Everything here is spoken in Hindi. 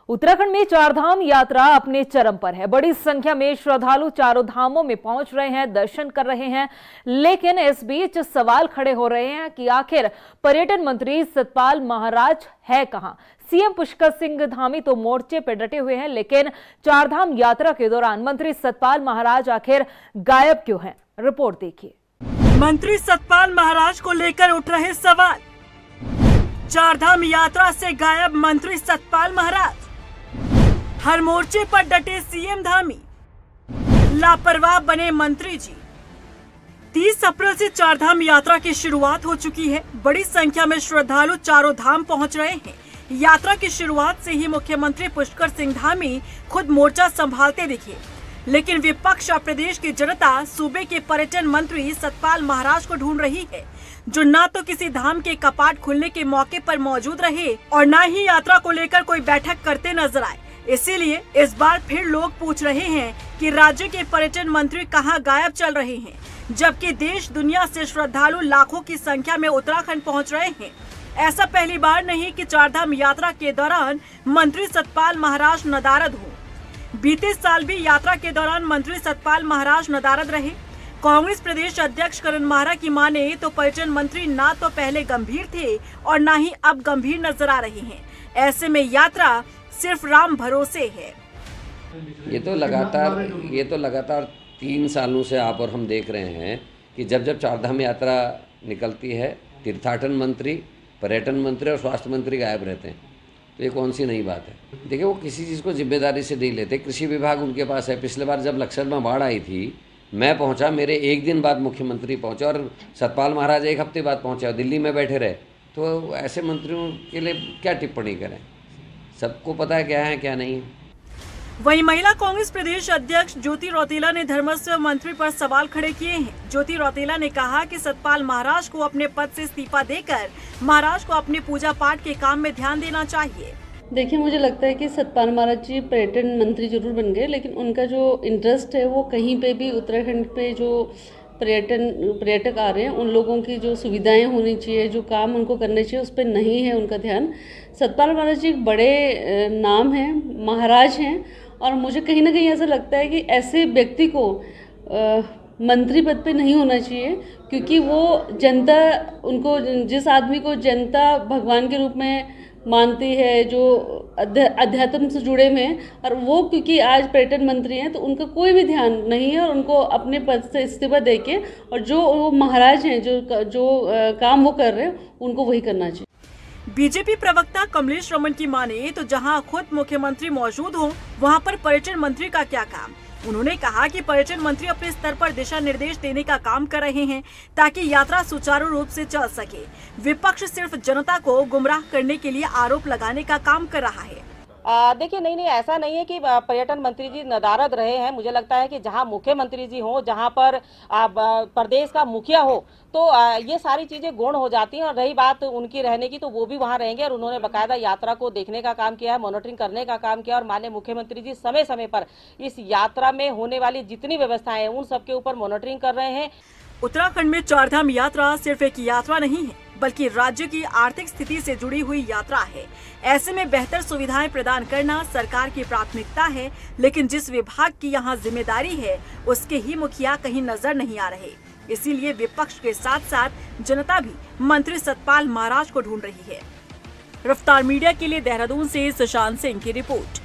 उत्तराखंड में चारधाम यात्रा अपने चरम पर है। बड़ी संख्या में श्रद्धालु चारों धामों में पहुंच रहे हैं, दर्शन कर रहे हैं। लेकिन इस बीच सवाल खड़े हो रहे हैं कि आखिर पर्यटन मंत्री सतपाल महाराज है कहां। सीएम पुष्कर सिंह धामी तो मोर्चे पर डटे हुए हैं, लेकिन चारधाम यात्रा के दौरान मंत्री सतपाल महाराज आखिर गायब क्यों हैं? रिपोर्ट देखिए। मंत्री सतपाल महाराज को लेकर उठ रहे सवाल। चारधाम यात्रा से गायब मंत्री सतपाल महाराज, हर मोर्चे पर डटे सीएम धामी, लापरवाह बने मंत्री जी। 30 अप्रैल से चारधाम यात्रा की शुरुआत हो चुकी है। बड़ी संख्या में श्रद्धालु चारों धाम पहुंच रहे हैं। यात्रा की शुरुआत से ही मुख्यमंत्री पुष्कर सिंह धामी खुद मोर्चा संभालते दिखे, लेकिन विपक्ष और प्रदेश की जनता सूबे के पर्यटन मंत्री सतपाल महाराज को ढूंढ रही है, जो न तो किसी धाम के कपाट खुलने के मौके पर मौजूद रहे और न ही यात्रा को लेकर कोई बैठक करते नजर आए। इसीलिए इस बार फिर लोग पूछ रहे हैं कि राज्य के पर्यटन मंत्री कहां गायब चल रहे हैं, जबकि देश दुनिया से श्रद्धालु लाखों की संख्या में उत्तराखंड पहुंच रहे हैं। ऐसा पहली बार नहीं कि चारधाम यात्रा के दौरान मंत्री सतपाल महाराज नदारद हो। बीते साल भी यात्रा के दौरान मंत्री सतपाल महाराज नदारद रहे। कांग्रेस प्रदेश अध्यक्ष करण माहरा की माने तो पर्यटन मंत्री ना तो पहले गंभीर थे और ना ही अब गंभीर नजर आ रहे हैं। ऐसे में यात्रा सिर्फ राम भरोसे है। ये तो लगातार 3 सालों से आप और हम देख रहे हैं कि जब जब चारधाम यात्रा निकलती है, तीर्थाटन मंत्री, पर्यटन मंत्री और स्वास्थ्य मंत्री गायब रहते हैं। तो ये कौन सी नई बात है? देखिए, वो किसी चीज़ को जिम्मेदारी से नहीं लेते। कृषि विभाग उनके पास है। पिछले बार जब लक्सर में बाढ़ आई थी, मैं पहुंचा, मेरे 1 दिन बाद मुख्यमंत्री पहुंचे और सतपाल महाराज 1 हफ्ते बाद पहुंचे और दिल्ली में बैठे रहे। तो ऐसे मंत्रियों के लिए क्या टिप्पणी करें? सबको पता है क्या है क्या नहीं है। वहीं महिला कांग्रेस प्रदेश अध्यक्ष ज्योति रौतेला ने धर्मस्व मंत्री पर सवाल खड़े किए हैं। ज्योति रौतेला ने कहा कि सतपाल महाराज को अपने पद से इस्तीफा देकर महाराज को अपने पूजा पाठ के काम में ध्यान देना चाहिए। देखिए, मुझे लगता है कि सतपाल महाराज जी पर्यटन मंत्री जरूर बन गए, लेकिन उनका जो इंटरेस्ट है वो कहीं पे भी उत्तराखंड पे जो पर्यटक आ रहे हैं उन लोगों की जो सुविधाएं होनी चाहिए, जो काम उनको करने चाहिए, उस पर नहीं है उनका ध्यान। सतपाल महाराज जी एक बड़े नाम हैं, महाराज हैं, और मुझे कहीं ना कहीं ऐसा लगता है कि ऐसे व्यक्ति को मंत्री पद पे नहीं होना चाहिए, क्योंकि वो जनता उनको, जिस आदमी को जनता भगवान के रूप में मानती है, जो अध्यात्म से जुड़े हुए हैं, और वो क्योंकि आज पर्यटन मंत्री हैं तो उनका कोई भी ध्यान नहीं है और उनको अपने पद से इस्तीफा देके और जो वो महाराज हैं, जो काम वो कर रहे हैं, उनको वही करना चाहिए। बीजेपी प्रवक्ता कमलेश रमन की माने तो जहां खुद मुख्यमंत्री मौजूद हो, वहां पर पर्यटन मंत्री का क्या काम। उन्होंने कहा कि पर्यटन मंत्री अपने स्तर पर दिशा निर्देश देने का काम कर रहे हैं ताकि यात्रा सुचारू रूप से चल सके। विपक्ष सिर्फ जनता को गुमराह करने के लिए आरोप लगाने का काम कर रहा है। देखिए, नहीं, ऐसा नहीं है कि पर्यटन मंत्री जी नदारद रहे हैं। मुझे लगता है कि जहां मुख्यमंत्री जी हो, जहां पर प्रदेश का मुखिया हो, तो ये सारी चीजें गौण हो जाती हैं। और रही बात उनकी रहने की, तो वो भी वहां रहेंगे और उन्होंने बकायदा यात्रा को देखने का काम किया है, मॉनिटरिंग करने का काम किया। और माननीय मुख्यमंत्री जी समय समय पर इस यात्रा में होने वाली जितनी व्यवस्थाएं हैं उन सबके ऊपर मॉनिटरिंग कर रहे हैं। उत्तराखंड में चारधाम यात्रा सिर्फ एक यात्रा नहीं है, बल्कि राज्य की आर्थिक स्थिति से जुड़ी हुई यात्रा है। ऐसे में बेहतर सुविधाएं प्रदान करना सरकार की प्राथमिकता है, लेकिन जिस विभाग की यहां जिम्मेदारी है उसके ही मुखिया कहीं नजर नहीं आ रहे। इसीलिए विपक्ष के साथ साथ जनता भी मंत्री सतपाल महाराज को ढूंढ रही है। रफ्तार मीडिया के लिए देहरादून से सुशांत सिंह की रिपोर्ट।